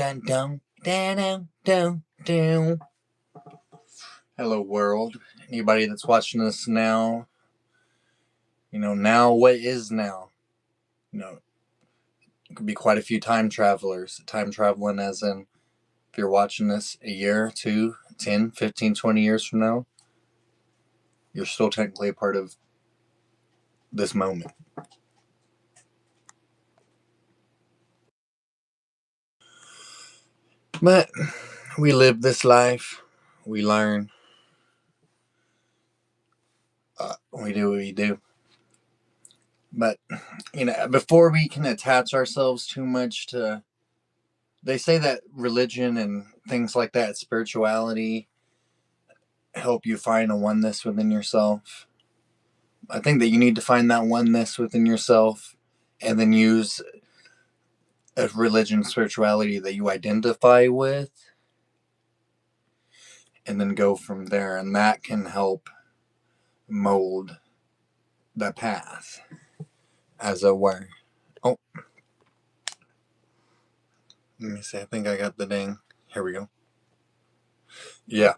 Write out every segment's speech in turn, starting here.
dun, dun, dun, dun, dun. Hello, world. Anybody that's watching this now, now what is now? It could be quite a few time travelers. Time traveling, as in, if you're watching this a year, 2, 10, 15, 20 years from now, you're still technically a part of this moment. But we live this life, we learn, we do what we do. But, before we can attach ourselves too much to, they say that religion and things like that, spirituality, help you find a oneness within yourself. I think that you need to find that oneness within yourself and then use a religion, spirituality that you identify with, and then go from there. And that can help mold the path, as it were. Oh, let me see. I think I got the ding. Here we go. Yeah.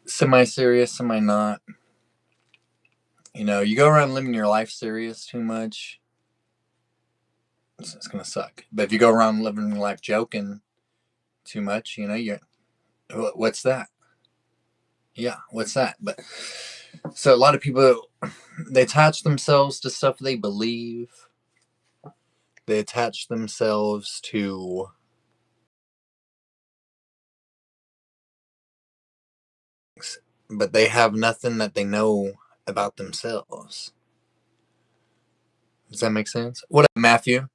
Semi-serious, semi-not. You go around living your life serious too much, it's gonna suck. But if you go around living your life joking too much, what's that? Yeah, what's that? But so a lot of people, they attach themselves to stuff they believe. They attach themselves to but they have nothing that they know about themselves. Does that make sense? What up, Matthew?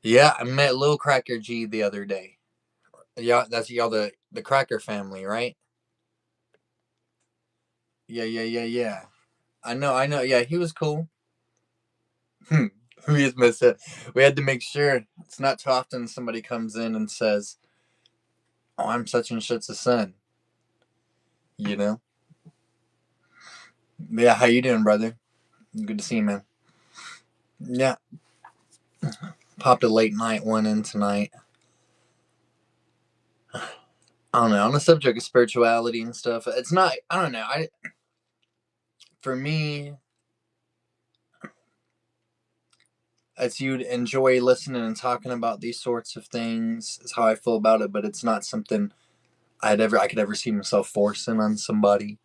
Yeah, I met Lil Cracker G the other day. Yeah, that's y'all the Cracker family, right? Yeah. I know. Yeah, he was cool. We just missed it. We had to make sure. It's not too often somebody comes in and says, "Oh, I'm such and such's son." You know. Yeah, how you doing, brother? Good to see you, man. Yeah, popped a late night one in tonight. I don't know. On the subject of spirituality and stuff, it's not. I don't know. For me, it's you'd enjoy listening and talking about these sorts of things. Is how I feel about it, but it's not something I could ever see myself forcing on somebody.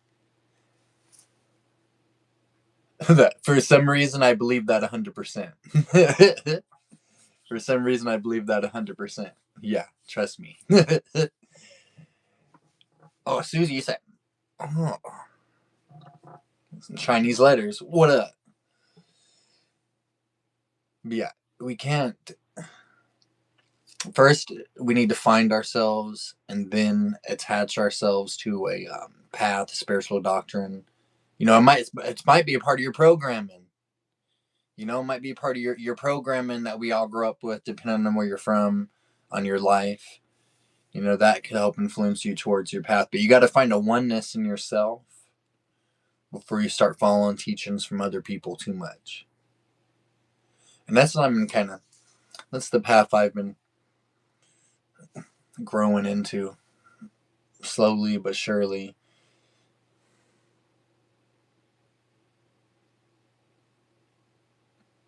That for some reason I believe that 100%. For some reason I believe that 100%. Yeah, trust me. Oh, Susie, you said, oh, some Chinese letters. What up? Yeah, we can't. First, we need to find ourselves and then attach ourselves to a path, spiritual doctrine. It might be a part of your programming. It might be part of your programming that we all grow up with, depending on where you're from, on your life. That could help influence you towards your path. But you got to find a oneness in yourself before you start following teachings from other people too much. And that's what that's the path I've been growing into slowly but surely.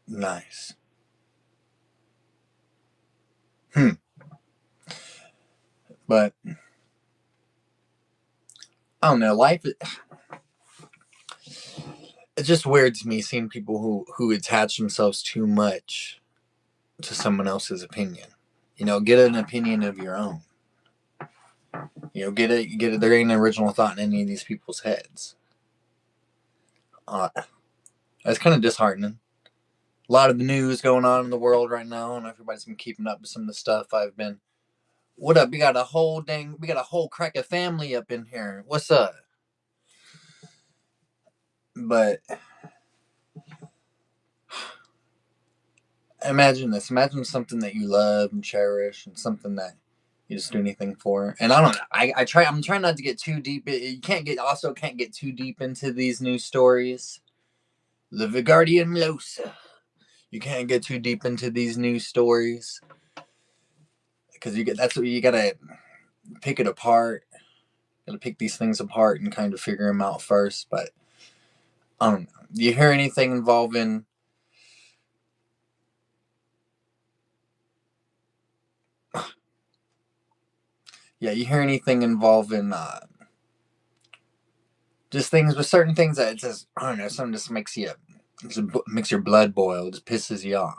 Nice. But I don't know. It's just weird to me seeing people who attach themselves too much to someone else's opinion. Get an opinion of your own. Get it. There ain't an original thought in any of these people's heads. That's kind of disheartening. A lot of the news going on in the world right now, and everybody's been keeping up with some of the stuff I've been. What up? We got a whole cracker family up in here. What's up? But imagine this. Imagine something that you love and cherish, and something that you just do anything for. And I don't know. I'm trying not to get too deep. You can't get too deep into these news stories. The Guardian Losa. You can't get too deep into these news stories because that's what you gotta pick it apart. Gotta pick these things apart and kind of figure them out first. But I don't know. Do you hear anything involving? Yeah, you hear anything involving just things with certain things that it just I don't know. Something just makes your blood boil. Just pisses you off.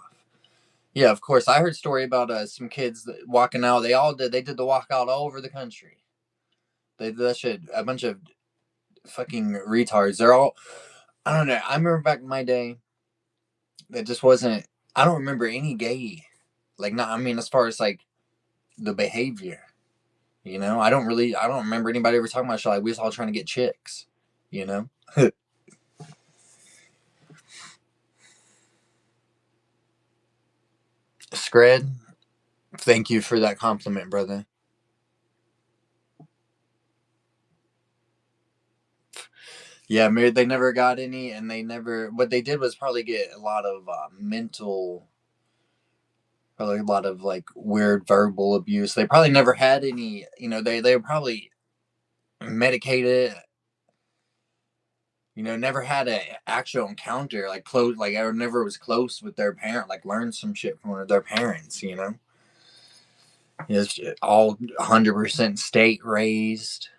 Yeah, of course. I heard a story about some kids that walking out. They did the walkout all over the country. They did that shit. A bunch of fucking retards. They're all. I don't know. I remember back in my day, that just wasn't. I don't remember any gay. Like, not. I mean, as far as like the behavior, I don't really. I don't remember anybody ever talking about shit like we was all trying to get chicks. You know. Scred. Thank you for that compliment, brother. Yeah, maybe they never got any, and they never. What they did was probably get a lot of probably a lot of like weird verbal abuse. They probably never had any. They were probably medicated. Never had a actual encounter like close, like I never was close with their parent, like learned some shit from one of their parents. It's all 100% state raised,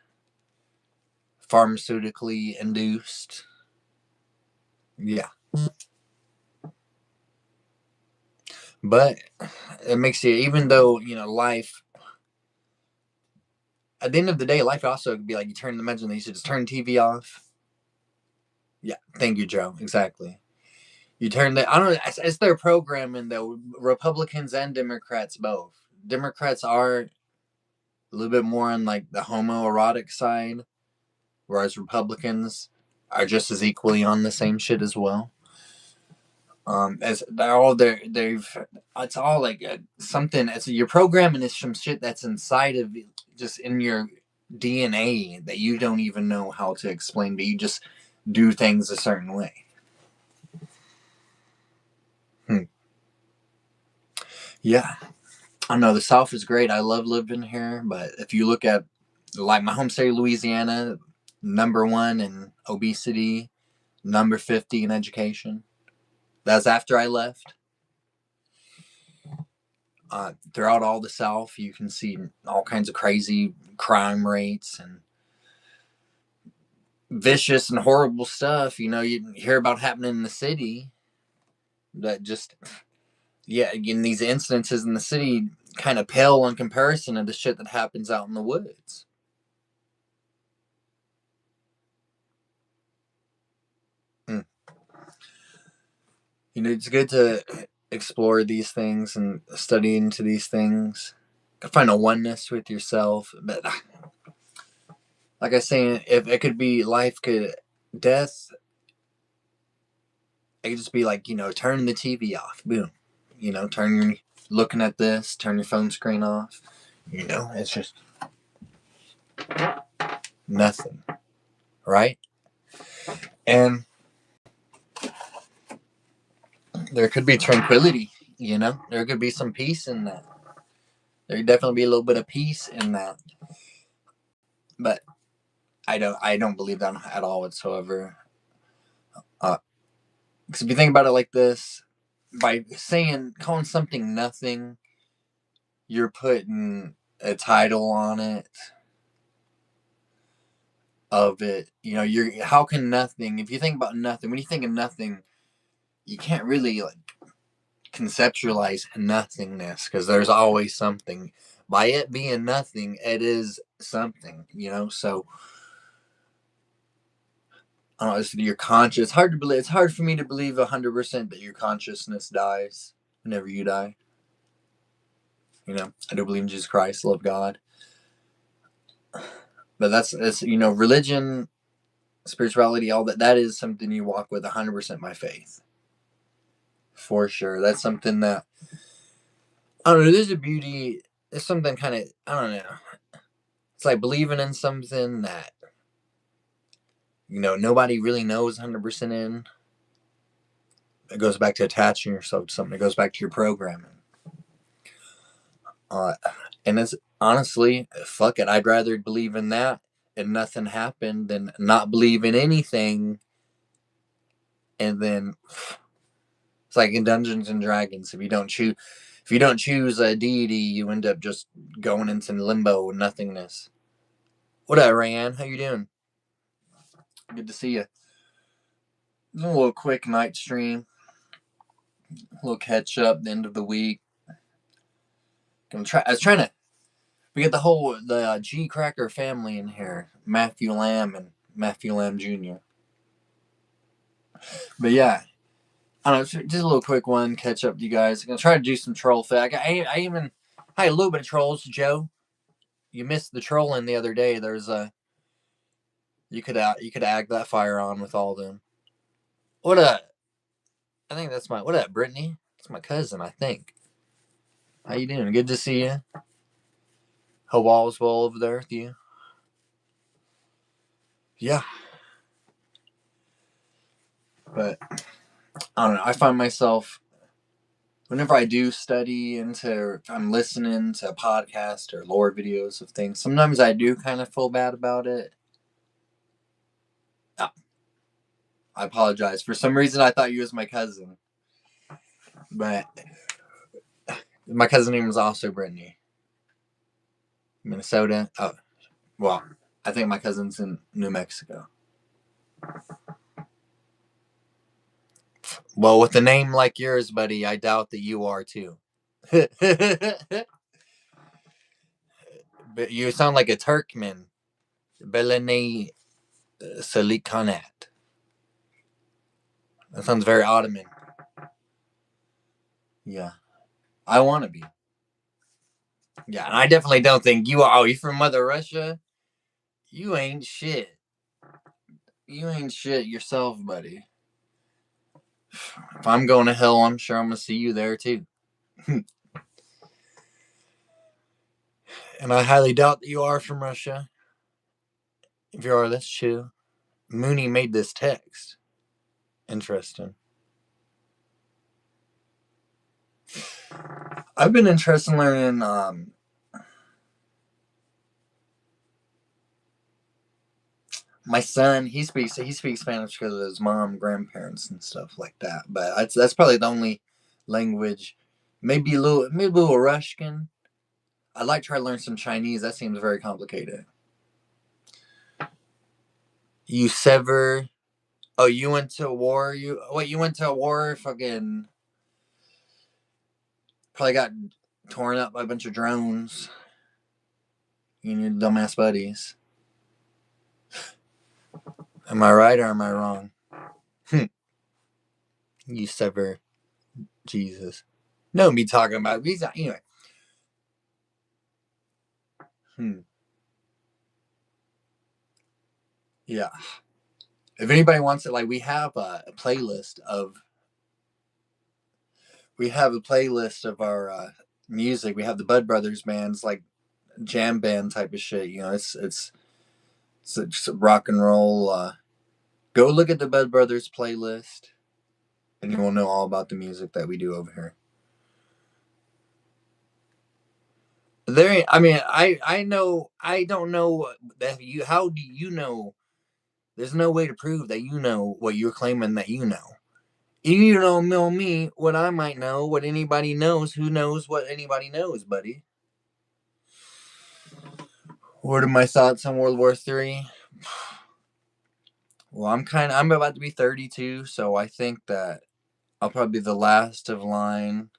pharmaceutically induced. Yeah, but it makes you, even though life. At the end of the day, life also could be like imagine they should just turn TV off. Yeah, thank you, Joe. Exactly. You turn I don't know, it's their programming though. Republicans and Democrats both. Democrats are a little bit more on like the homoerotic side, whereas Republicans are just as equally on the same shit as well. As they're all they've it's all like something. It's your programming is some shit that's inside of just in your DNA that you don't even know how to explain, but you just do things a certain way. Hmm. Yeah, I know the South is great. I love living here, but if you look at like my home state, Louisiana, #1 in obesity, number 50 in education. That's after I left. Throughout all the South, you can see all kinds of crazy crime rates and vicious and horrible stuff. You hear about happening in the city that just, yeah, again, these incidences in the city kind of pale in comparison to the shit that happens out in the woods. Mm. It's good to explore these things and study into these things. Find a oneness with yourself. But like I say, if it could be death, it could just be like, turn the TV off. Boom. Looking at this, turn your phone screen off. It's just nothing. Right? And there could be tranquility, There could be some peace in that. There could definitely be a little bit of peace in that. But I don't believe that at all whatsoever. Because if you think about it like this, by calling something nothing, you're putting a title on it of it. You're how can nothing? If you think about nothing, when you think of nothing, you can't really like conceptualize nothingness because there's always something. By it being nothing, it is something. So I don't know. Your conscious. It's hard to believe. It's hard for me to believe 100% that your consciousness dies whenever you die. I do believe in Jesus Christ, love God, but that's religion, spirituality, all that. That is something you walk with 100% by faith, for sure. That's something that I don't know. There's a beauty. There's something kind of I don't know. It's like believing in something that nobody really knows 100% in. It goes back to attaching yourself to something. It goes back to your programming. Uh, and it's honestly, fuck it. I'd rather believe in that and nothing happened than not believe in anything. And then it's like in Dungeons and Dragons. If you don't choose a deity, you end up just going into limbo and nothingness. What up, Rayanne? How you doing? Good to see you. A little quick night stream, a little catch up. The end of the week. I was trying to. We get the G Cracker family in here. Matthew Lamb and Matthew Lamb Jr. But yeah, I don't know. Just a little quick one, catch up to you guys. I'm gonna try to do some troll fit. I even had a little bit of trolls, Joe. You missed the trolling the other day. There's a you could ag that fire on with all of them. What up? I think that's my what up, Brittany? It's my cousin, I think. How you doing? Good to see you. Hope all's well over there with you. Yeah, but I don't know. I find myself whenever I do study into, if I'm listening to a podcast or lore videos of things, sometimes I do kind of feel bad about it. Oh, I apologize. For some reason, I thought you was my cousin, but my cousin name was also Brittany. Minnesota. Oh, well, I think my cousin's in New Mexico. Well, with a name like yours, buddy, I doubt that you are too. But you sound like a Turkmen. Belene Salikanat. That sounds very Ottoman. Yeah. I want to be. Yeah, and I definitely don't think you are. Oh, you from Mother Russia? You ain't shit. You ain't shit yourself, buddy. If I'm going to hell, I'm sure I'm going to see you there too. And I highly doubt that you are from Russia. If you are, that's chill. Mooney made this text. Interesting. I've been interested in learning my son, he speaks Spanish because of his mom, grandparents, and stuff like that. But that's probably the only language. Maybe a little Russian. I'd like to try to learn some Chinese. That seems very complicated. You sever. Oh, you went to war. You went to a war? Fucking probably got torn up by a bunch of drones. You and your dumbass buddies. Am I right or am I wrong? You sever. Jesus. No, me talking about these. Anyway. Yeah. If anybody wants it, like we have a playlist of our music. We have the Bud Brothers bands, like jam band type of shit. You know, it's just rock and roll. Go look at the Bud Brothers playlist, and you will know all about the music that we do over here. There, I mean, I know, I don't know that you. How do you know? There's no way to prove that you know what you're claiming that you know. You don't know me, what I might know, what anybody knows, who knows what anybody knows, buddy. What are my thoughts on World War III? Well, I'm about to be 32, so I think that I'll probably be the last of line.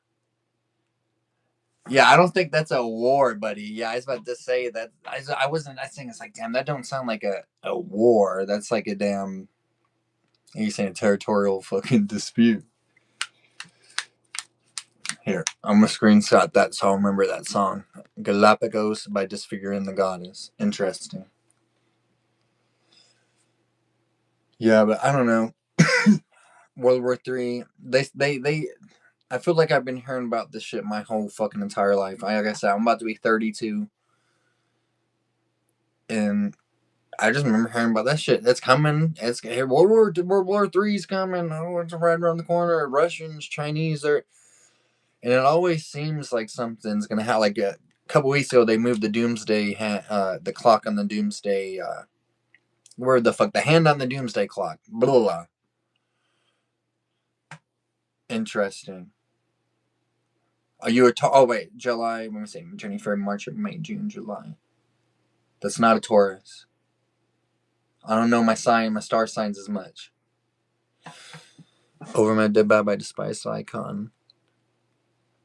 Yeah, I don't think that's a war, buddy. Yeah, I was about to say that. I wasn't. I think it's like, damn, that don't sound like a war. That's like a damn. You saying territorial fucking dispute. Here, I'm gonna screenshot that so I'll remember that song. Galapagos by Disfiguring the Goddess. Interesting. Yeah, but I don't know. World War III. They. I feel like I've been hearing about this shit my whole fucking entire life. Like I said, I'm about to be 32, and I just remember hearing about that shit. It's coming. It's World War III's coming. Oh, it's right around the corner. Russians, Chinese are, and it always seems like something's gonna happen. Like a couple weeks ago, they moved the doomsday, the clock on the doomsday. Where the fuck the hand on the doomsday clock? Blah blah. Blah. Interesting. Are you a? Oh wait, July. Let me see. January, February, March, May, June, July. That's not a Taurus. I don't know my sign, my star signs as much. Over my dead by despised icon.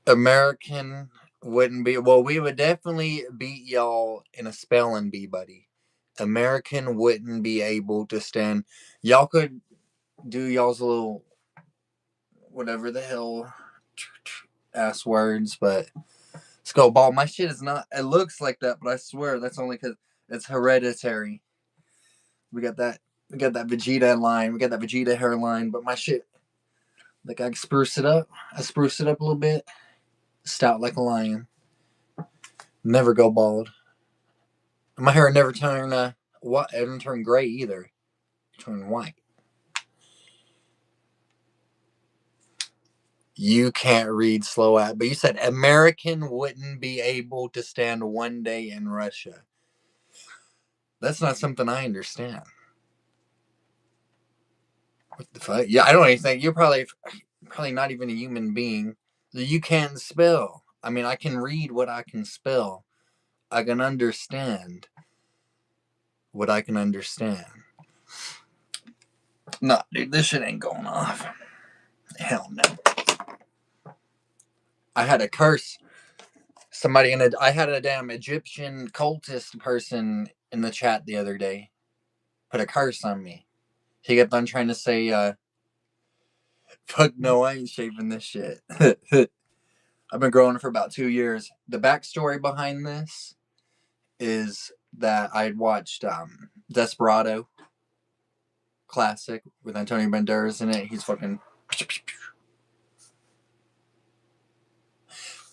American wouldn't be. Well, we would definitely beat y'all in a spelling bee, buddy. American wouldn't be able to stand. Y'all could do y'all's little whatever the hell ass words, but skull ball. My shit is not. It looks like that, but I swear that's only because it's hereditary. We got that. We got that Vegeta line. We got that Vegeta hairline. But my shit, like I spruce it up. I spruce it up a little bit. Stout like a lion. Never go bald. My hair never turn what? It didn't turn gray either. It turned white. You can't read slow at, but you said American wouldn't be able to stand one day in Russia. That's not something I understand. What the fuck? Yeah, I don't even think you're probably not even a human being. You can't spell. I mean, I can read what I can spell. I can understand what I can understand. No, dude, this shit ain't going off. Hell no. I had a curse. I had a damn Egyptian cultist person in the chat the other day put a curse on me. He kept on trying to say, fuck no, I ain't shaving this shit. I've been growing for about 2 years. The backstory behind this is that I'd watched Desperado classic with Antonio Banderas in it. He's fucking.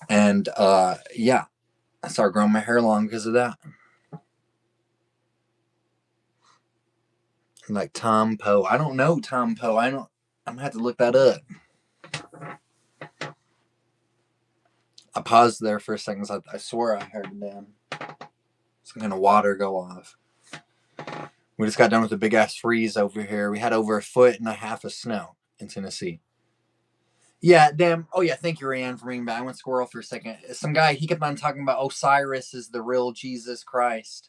And yeah, I started growing my hair long because of that. Like Tom Poe. I don't know Tom Poe. I'm gonna have to look that up. I paused there for a second. So I swear I heard some kind of water go off. We just got done with a big ass freeze over here. We had over 1.5 feet of snow in Tennessee. Yeah, damn. Oh yeah, thank you, Rayanne, for bringing back. I went squirrel for a second. Some guy, he kept on talking about Osiris is the real Jesus Christ.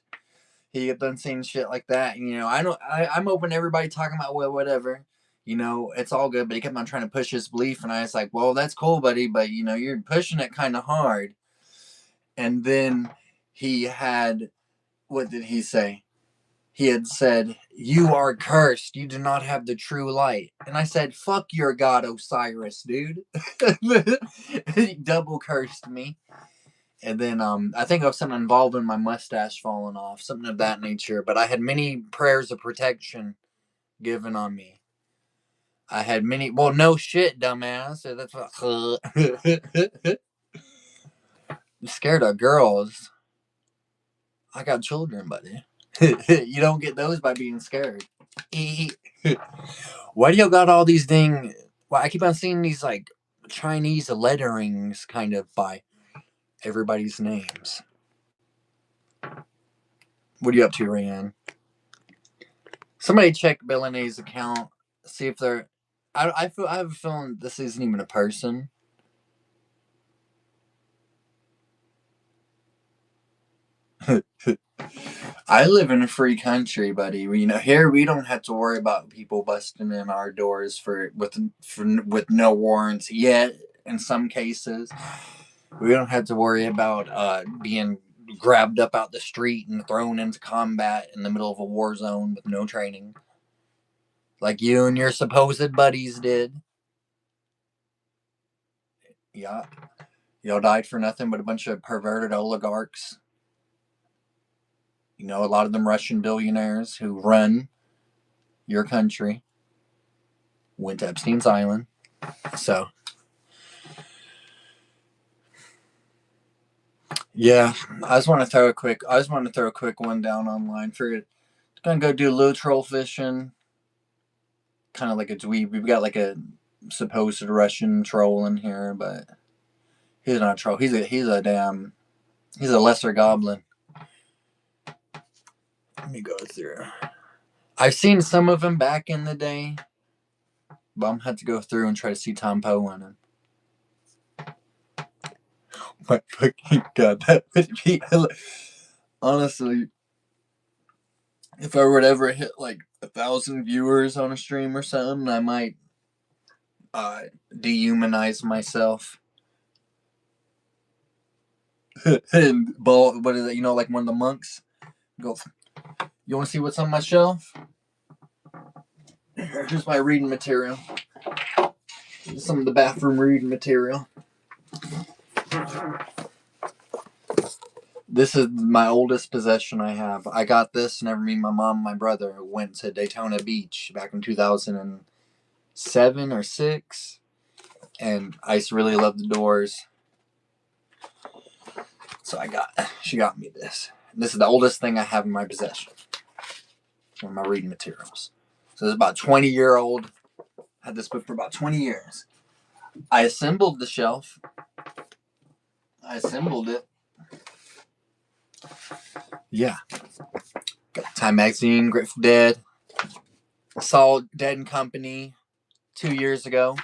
He kept on saying shit like that. And, I'm open to everybody talking about, well, whatever. It's all good. But he kept on trying to push his belief, and I was like, well, that's cool, buddy, but you're pushing it kind of hard. And then he had, what did he say? He had said, you are cursed. You do not have the true light. And I said, fuck your god, Osiris, dude. He double cursed me. And then I think it was something involving my mustache falling off, something of that nature. But I had many prayers of protection given on me. I had many. Well, no shit, dumbass. That's what. I'm scared of girls. I got children, buddy. You don't get those by being scared. Why do y'all got all these dang? Well, I keep on seeing these like Chinese letterings kind of by everybody's names. What are you up to, Rayanne? Somebody check Bill and A's account. See if they're. I have a feeling this isn't even a person. I live in a free country, buddy. Here we don't have to worry about people busting in our doors with no warrants yet. In some cases, we don't have to worry about being grabbed up out the street and thrown into combat in the middle of a war zone with no training, like you and your supposed buddies did. Yeah, y'all died for nothing but a bunch of perverted oligarchs. A lot of them Russian billionaires who run your country went to Epstein's Island. So, yeah, I just want to throw a quick one down online for Gonna go do a little troll fishing. Kind of like we've got like a supposed Russian troll in here, but he's not a troll. He's a lesser goblin. Let me go through. I've seen some of them back in the day, but I'm gonna have to go through and try to see Tom Poe in him. My fucking god, that would be honestly. If I were to ever hit like 1,000 viewers on a stream or something, I might dehumanize myself. And what is it? Like one of the monks. Go. You want to see what's on my shelf? Here's my reading material. Some of the bathroom reading material. This is my oldest possession I have. I got this whenever me, my mom, and my brother went to Daytona Beach back in 2007 or 6. And I used to really love the Doors. So she got me this. This is the oldest thing I have in my possession. One of my reading materials. So it's about 20-year-old. I had this book for about 20 years. I assembled the shelf. I assembled it. Yeah. Got Time Magazine, Grateful Dead. Saw Dead and Company 2 years ago.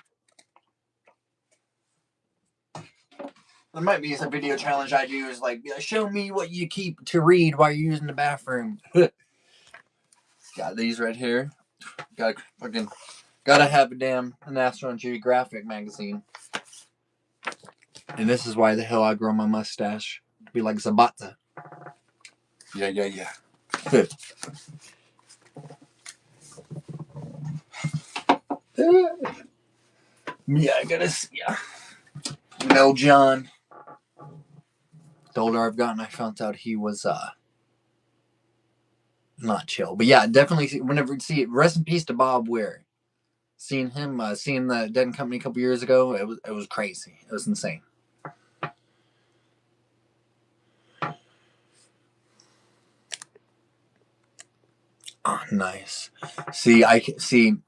There might be some video challenge I do is like, show me what you keep to read while you're using the bathroom. Got these right here. Gotta have a damn National Geographic magazine. And this is why the hell I grow my mustache. To be like Zabata. Yeah. Yeah, I gotta see ya. John. The older I've gotten, I found out he was not chill. But yeah, definitely whenever you see it, rest in peace to Bob Weir. Seeing him, seeing the Dead and Company a couple years ago, it was crazy. It was insane. Oh, nice.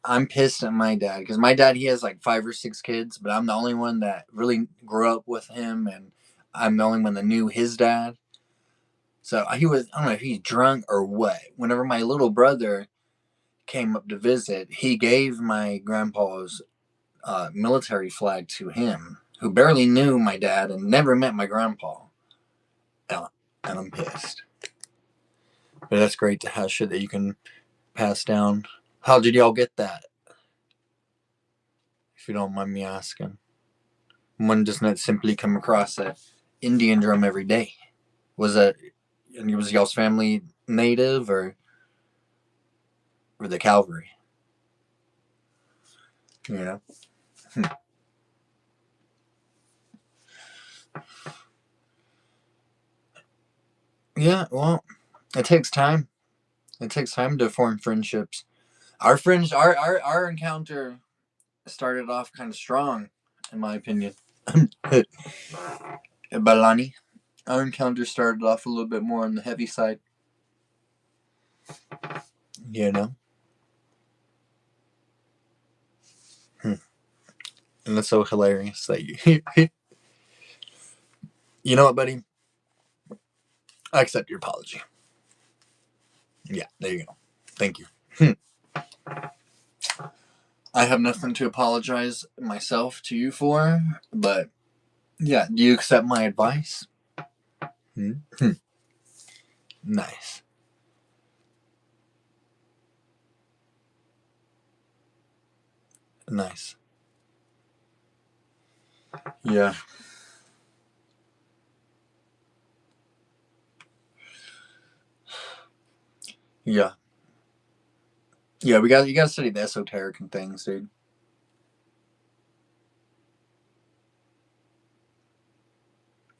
I'm pissed at my dad because my dad, he has like 5 or 6 kids, but I'm the only one that really grew up with him, and I'm the only one that knew his dad. So I don't know if he's drunk or what. Whenever my little brother came up to visit, he gave my grandpa's military flag to him, who barely knew my dad and never met my grandpa. And I'm pissed. But that's great to have shit that you can pass down. How did y'all get that? If you don't mind me asking. One does not simply come across an Indian drum every day. Was y'all's family native or the cavalry? You know? Yeah, well, it takes time. It takes time to form friendships. Our encounter started off kind of strong, in my opinion. Balani. Our encounter started off a little bit more on the heavy side. You know? And that's so hilarious that you... You know what, buddy? I accept your apology. Yeah, there you go. Thank you. I have nothing to apologize myself to you for, but yeah, do you accept my advice? Nice. Nice. Yeah. Yeah. Yeah, you gotta study the esoteric and things, dude.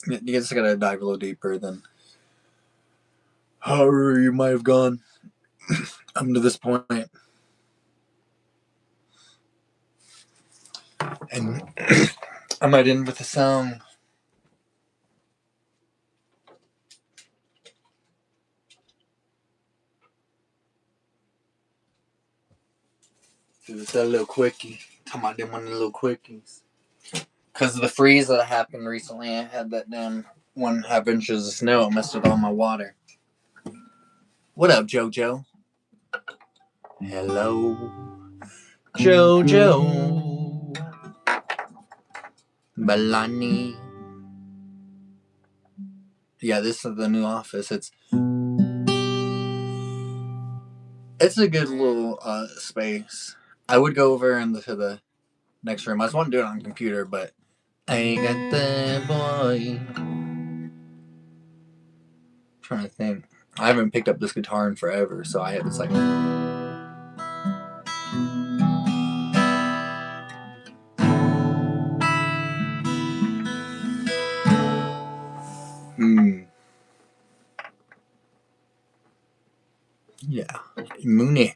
You just gotta dive a little deeper than however you might have gone up to this point. And I might end with a song. It's a little quickie. Talking about them one of the little quickies. Because of the freeze that happened recently, I had that damn 1.5 inches of snow. It messed with all my water. What up, JoJo? Hello, JoJo. Balani. Yeah, this is the new office. It's a good little space. I would go over into the next room. I just want to do it on computer, but I ain't got the boy. I'm trying to think. I haven't picked up this guitar in forever, so I have it's like. Yeah, Mooney.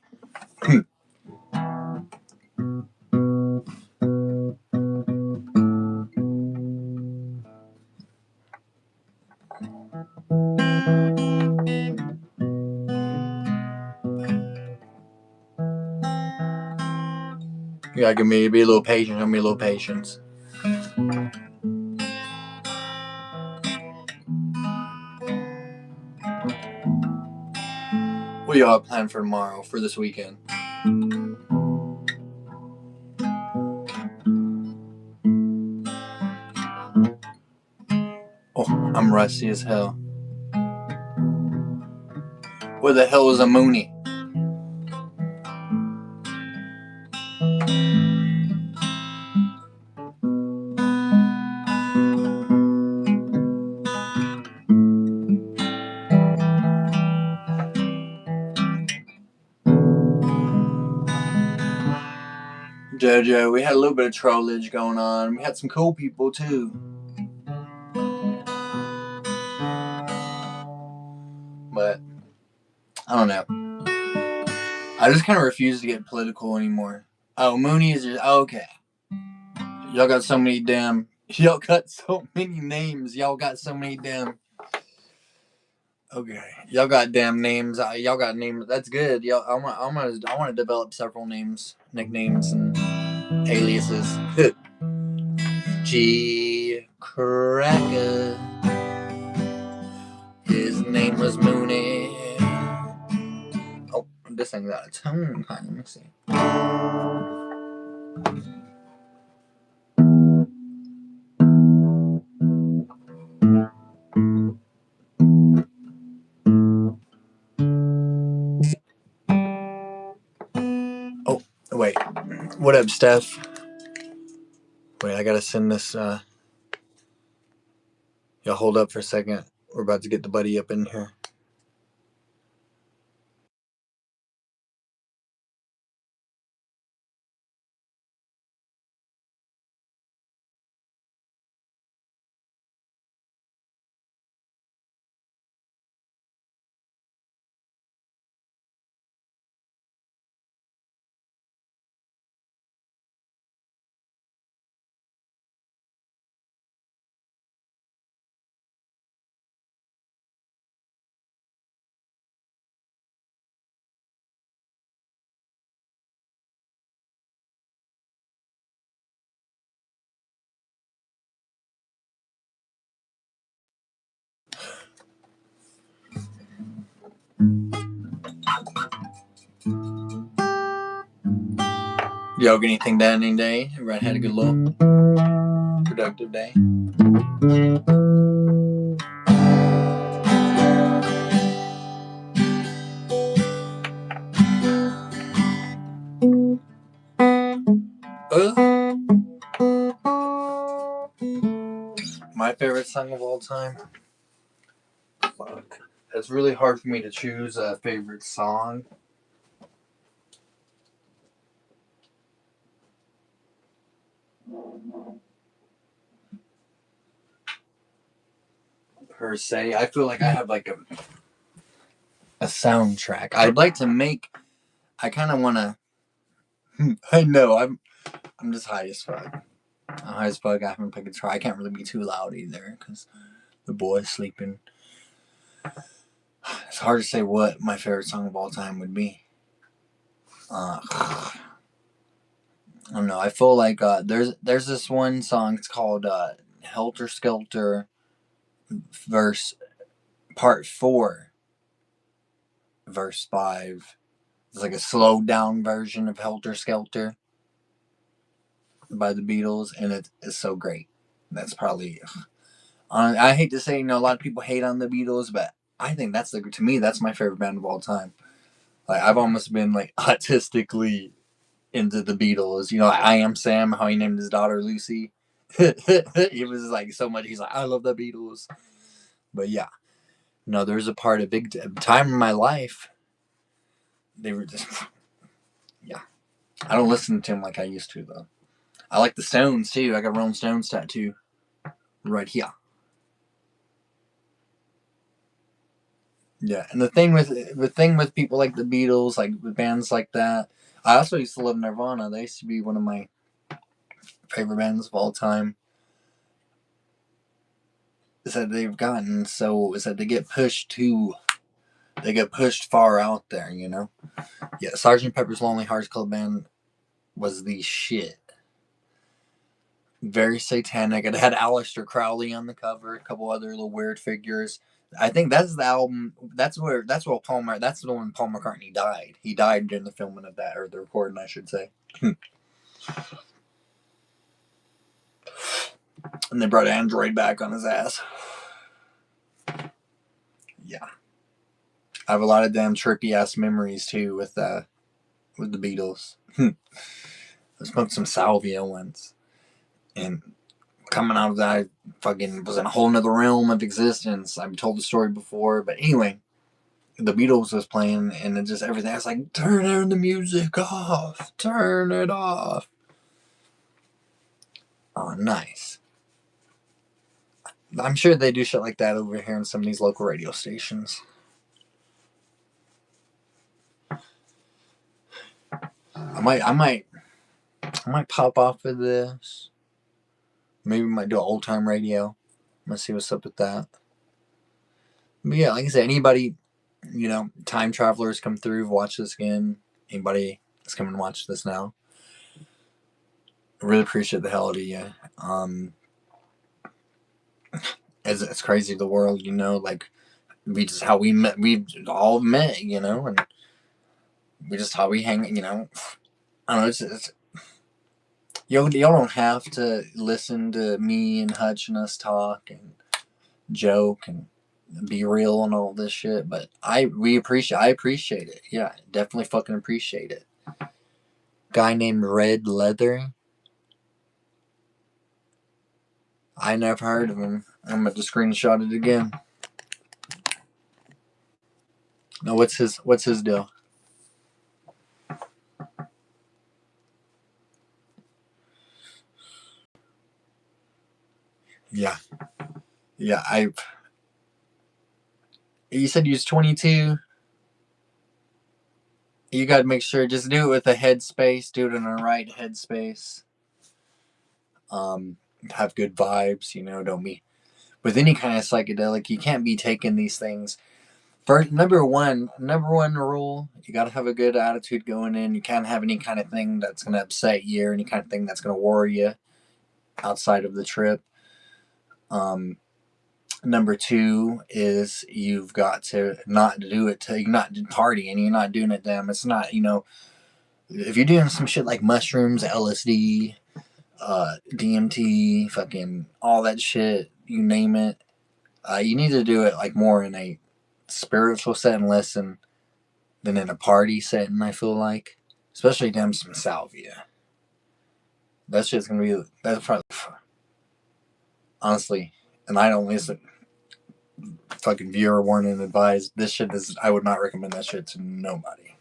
Yeah, give me a little patience. Give me a little patience. What do y'all plan for tomorrow, for this weekend? Oh, I'm rusty as hell. Where the hell is a Mooney? JoJo, we had a little bit of trollage going on. We had some cool people too. But I don't know. I just kind of refuse to get political anymore. Oh, Mooney is just okay. Y'all got so many damn. Y'all got so many names. Y'all got so many damn. Okay, y'all got damn names. Y'all got names. That's good. Y'all, I want to develop several names, nicknames, and aliases. G Cracker. His name was Mooney. Oh, this thing's out of tone. Let me see. Oh, wait. What up, Steph? Wait, I gotta send this. Y'all hold up for a second. We're about to get the buddy up in here. Y'all get anything done any day? Everybody had a good little productive day. My favorite song of all time? Fuck. It's really hard for me to choose a favorite song. Per se. I feel like I have like a soundtrack. I'd like to make. I kind of want to. I know. I'm just high as fuck. I'm high as fuck. I haven't picked a guitar. I can't really be too loud either because the boy's sleeping. It's hard to say what my favorite song of all time would be. I don't know. I feel like there's this one song. It's called Helter Skelter, verse part 4, verse 5. It's like a slowed down version of Helter Skelter by the Beatles, and it's so great. That's probably. I hate to say, a lot of people hate on the Beatles, but I think to me that's my favorite band of all time. Like I've almost been like autistically into the Beatles. I Am Sam, how he named his daughter Lucy. It was like so much. He's like, I love the Beatles. But yeah, no, there's a big time in my life. They were just, yeah. I don't listen to them like I used to though. I like the Stones too. I got Rolling Stones tattoo right here. Yeah, and the thing with people like the Beatles, like with bands like that. I also used to love Nirvana. They used to be one of my favorite bands of all time. Is that they get pushed far out there. Yeah, Sergeant Pepper's Lonely Hearts Club Band was the shit. Very satanic. It had Aleister Crowley on the cover, a couple other little weird figures. I think that's the album. That's the one Paul McCartney died. He died during the filming of that, or the recording, I should say. And they brought Android back on his ass. Yeah, I have a lot of damn trippy ass memories too with the Beatles. I smoked some salvia once, and coming out of that, I fucking was in a whole nother realm of existence. I've told the story before, but anyway, the Beatles was playing, and it just everything. I was like, turn the music off, turn it off. Oh, nice. I'm sure they do shit like that over here in some of these local radio stations. I might pop off of this. Maybe we might do an old time radio. I'm gonna see what's up with that. But yeah, like I said, anybody, time travelers come through, watch this again. Anybody that's coming to watch this now, I really appreciate the hell out of you. It's crazy the world, like we just how we met, we all met, and we just how we hang, I don't know. It's y'all don't have to listen to me and Hutch and us talk and joke and be real and all this shit, but I appreciate it. Yeah, definitely fucking appreciate it. Guy named Red Leather. I never heard of him. I'm going to screenshot it again. No, what's his deal? Yeah. Yeah, you said you was 22. You got to make sure just do it with a headspace, do it in the right headspace. Have good vibes, don't be with any kind of psychedelic. You can't be taking these things. First, number one rule: you got to have a good attitude going in. You can't have any kind of thing that's going to upset you, or any kind of thing that's going to worry you outside of the trip. Um, Number two is you've got to not do it to you're not partying. You're not doing it damn. It's not if you're doing some shit like mushrooms, LSD, DMT, fucking all that shit, you name it. You need to do it like more in a spiritual setting, less than in a party setting. I feel like, especially damn some salvia. That shit's gonna be that's probably honestly, and I don't listen. Fucking viewer warning and advised. This shit is. I would not recommend that shit to nobody.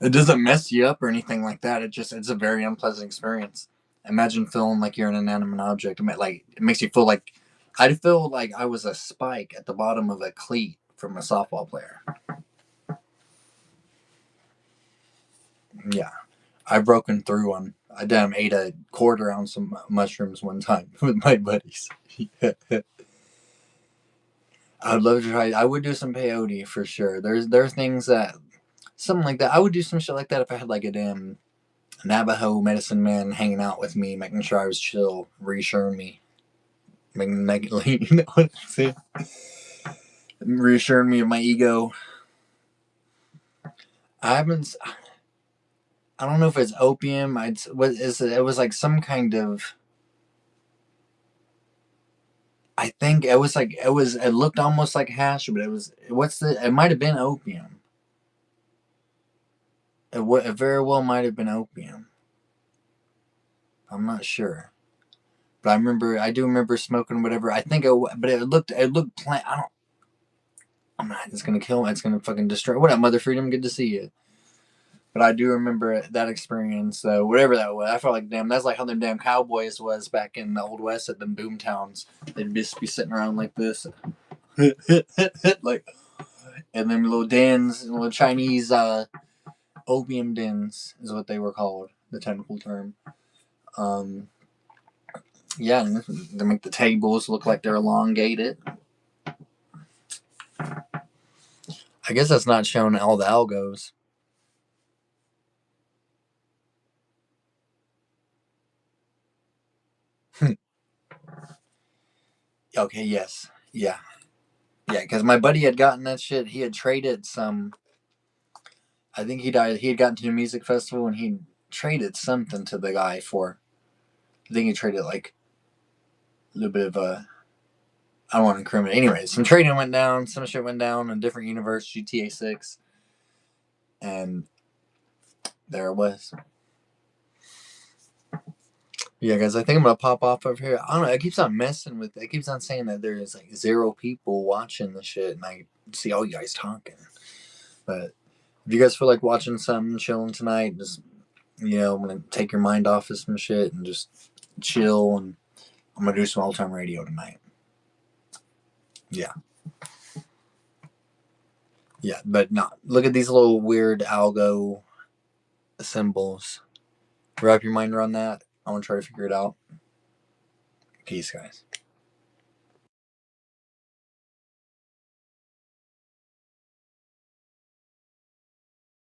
It doesn't mess you up or anything like that. It's a very unpleasant experience. Imagine feeling like you're an inanimate object. It makes you feel like I'd feel like I was a spike at the bottom of a cleat from a softball player. Yeah, I've broken through one. I damn ate a quarter ounce of mushrooms one time with my buddies. I'd love to try. I would do some peyote for sure. There are things that something like that. I would do some shit like that if I had like a damn Navajo medicine man hanging out with me, making sure I was chill, reassuring me, reassuring me of my ego. I haven't. I don't know if it's opium. It was like some kind of. I think it was like it was. It looked almost like hash, but it was. What's the? It might have been opium. It very well might have been opium. I'm not sure, but I remember. I do remember smoking whatever. I think it. But it looked. It looked plant. I don't. I'm not. It's gonna kill me. It's gonna fucking destroy. What up, Mother Freedom? Good to see you. But I do remember that experience, though. Whatever that was, I felt like damn. That's like how them damn cowboys was back in the old west at them boom towns. They'd just be sitting around like this, like, and them little dens, little Chinese opium dens is what they were called. The technical term. Um, yeah, they make the tables look like they're elongated. I guess that's not showing all the algos. Okay, yes. Yeah. Yeah, because my buddy had gotten that shit. He had traded some. I think he died. He had gotten to a music festival and he traded something to the guy for. I think he traded like a little bit of a. I don't want to incriminate. Anyways, some trading went down. Some shit went down in a different universe, GTA 6. And there it was. Yeah, guys, I think I'm going to pop off over here. I don't know. It keeps on messing with. It keeps on saying that there's like 0 people watching the shit. And I see all you guys talking. But if you guys feel like watching something, chilling tonight, just, I'm going to take your mind off of some shit and just chill. And I'm going to do some old time radio tonight. Yeah. Yeah, but not. Look at these little weird algo symbols. Wrap your mind around that. I want to try to figure it out. Peace, guys.